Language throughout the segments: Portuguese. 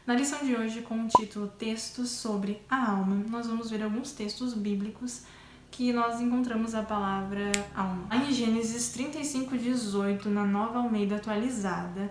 Na lição de hoje, com o título Textos sobre a Alma, nós vamos ver alguns textos bíblicos que nós encontramos a palavra alma. Em Gênesis 35:18, na Nova Almeida Atualizada,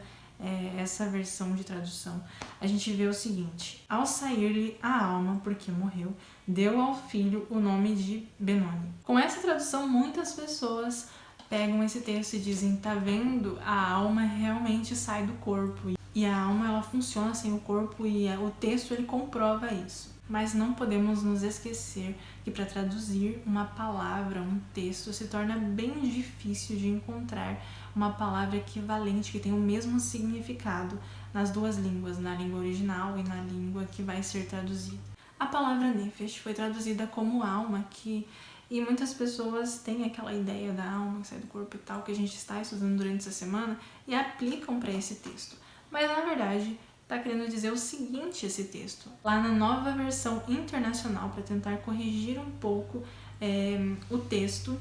essa versão de tradução, a gente vê o seguinte: ao sair-lhe a alma, porque morreu, deu ao filho o nome de Benoni. Com essa tradução, muitas pessoas pegam esse texto e dizem: tá vendo? A alma realmente sai do corpo. E a alma, ela funciona sem o corpo, e o texto ele comprova isso. Mas não podemos nos esquecer que para traduzir uma palavra, um texto, se torna bem difícil de encontrar uma palavra equivalente, que tem o mesmo significado nas duas línguas, na língua original e na língua que vai ser traduzida. A palavra nefesh foi traduzida como alma, e muitas pessoas têm aquela ideia da alma que sai do corpo e tal, que a gente está estudando durante essa semana, e aplicam para esse texto. Mas, na verdade, está querendo dizer o seguinte esse texto. Lá na Nova Versão Internacional, para tentar corrigir um pouco o texto,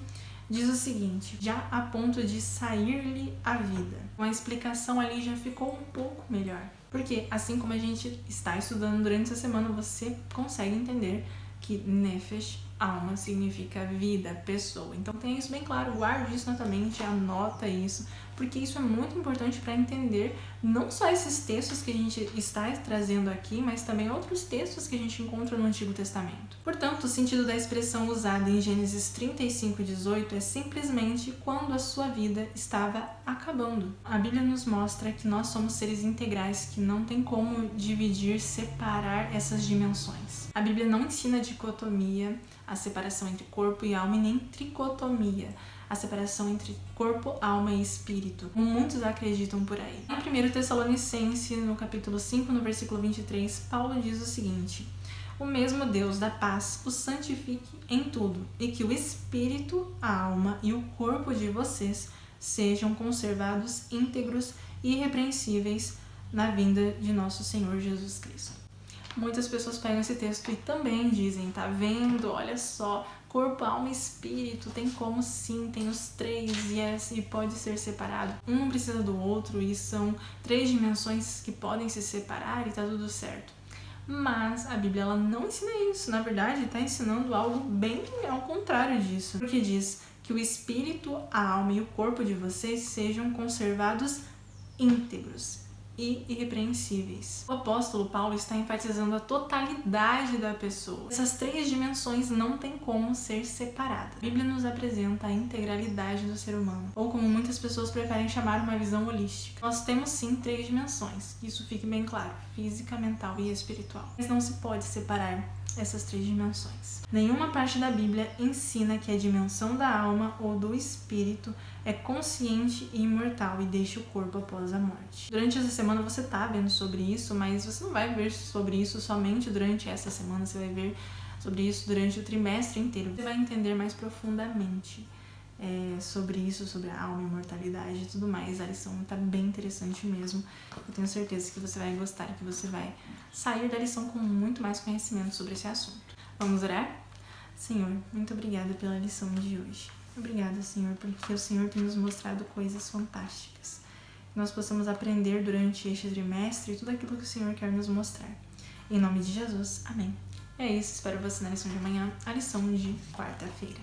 diz o seguinte: já a ponto de sair-lhe a vida. Uma explicação ali já ficou um pouco melhor. Porque, assim como a gente está estudando durante essa semana, você consegue entender que nefesh, alma, significa vida, pessoa. Então tenha isso bem claro, guarde isso na tua mente, anota isso, porque isso é muito importante para entender não só esses textos que a gente está trazendo aqui, mas também outros textos que a gente encontra no Antigo Testamento. Portanto, o sentido da expressão usada em Gênesis 35:18 é simplesmente quando a sua vida estava acabando. A Bíblia nos mostra que nós somos seres integrais, que não tem como dividir, separar essas dimensões. A Bíblia não ensina dicotomia, a separação entre corpo e alma, e nem tricotomia, a separação entre corpo, alma e espírito, como muitos acreditam por aí. Em 1 Tessalonicenses, no capítulo 5, no versículo 23, Paulo diz o seguinte: o mesmo Deus da paz os santifique em tudo, e que o espírito, a alma e o corpo de vocês sejam conservados íntegros e irrepreensíveis na vinda de nosso Senhor Jesus Cristo. Muitas pessoas pegam esse texto e também dizem: tá vendo? Olha só, corpo, alma e espírito, tem como sim, tem os três, e pode ser separado. Um não precisa do outro, e são três dimensões que podem se separar e tá tudo certo. Mas a Bíblia, ela não ensina isso. Na verdade, está ensinando algo bem ao contrário disso. Porque diz que o espírito, a alma e o corpo de vocês sejam conservados íntegros e irrepreensíveis. O apóstolo Paulo está enfatizando a totalidade da pessoa. Essas três dimensões não têm como ser separadas. A Bíblia nos apresenta a integralidade do ser humano, ou como muitas pessoas preferem chamar, uma visão holística. Nós temos sim três dimensões, isso fique bem claro: física, mental e espiritual. Mas não se pode separar essas três dimensões. Nenhuma parte da Bíblia ensina que a dimensão da alma ou do espírito é consciente e imortal e deixa o corpo após a morte. Durante essa semana você está vendo sobre isso, mas você não vai ver sobre isso somente durante essa semana, você vai ver sobre isso durante o trimestre inteiro. Você vai entender mais profundamente sobre isso, sobre a alma, imortalidade e tudo mais. A lição está bem interessante mesmo. Eu tenho certeza que você vai gostar e que você vai sair da lição com muito mais conhecimento sobre esse assunto. Vamos orar? Senhor, muito obrigada pela lição de hoje. Obrigada, Senhor, porque o Senhor tem nos mostrado coisas fantásticas. Que nós possamos aprender durante este trimestre tudo aquilo que o Senhor quer nos mostrar. Em nome de Jesus, amém. É isso, espero você na lição de amanhã, a lição de quarta-feira.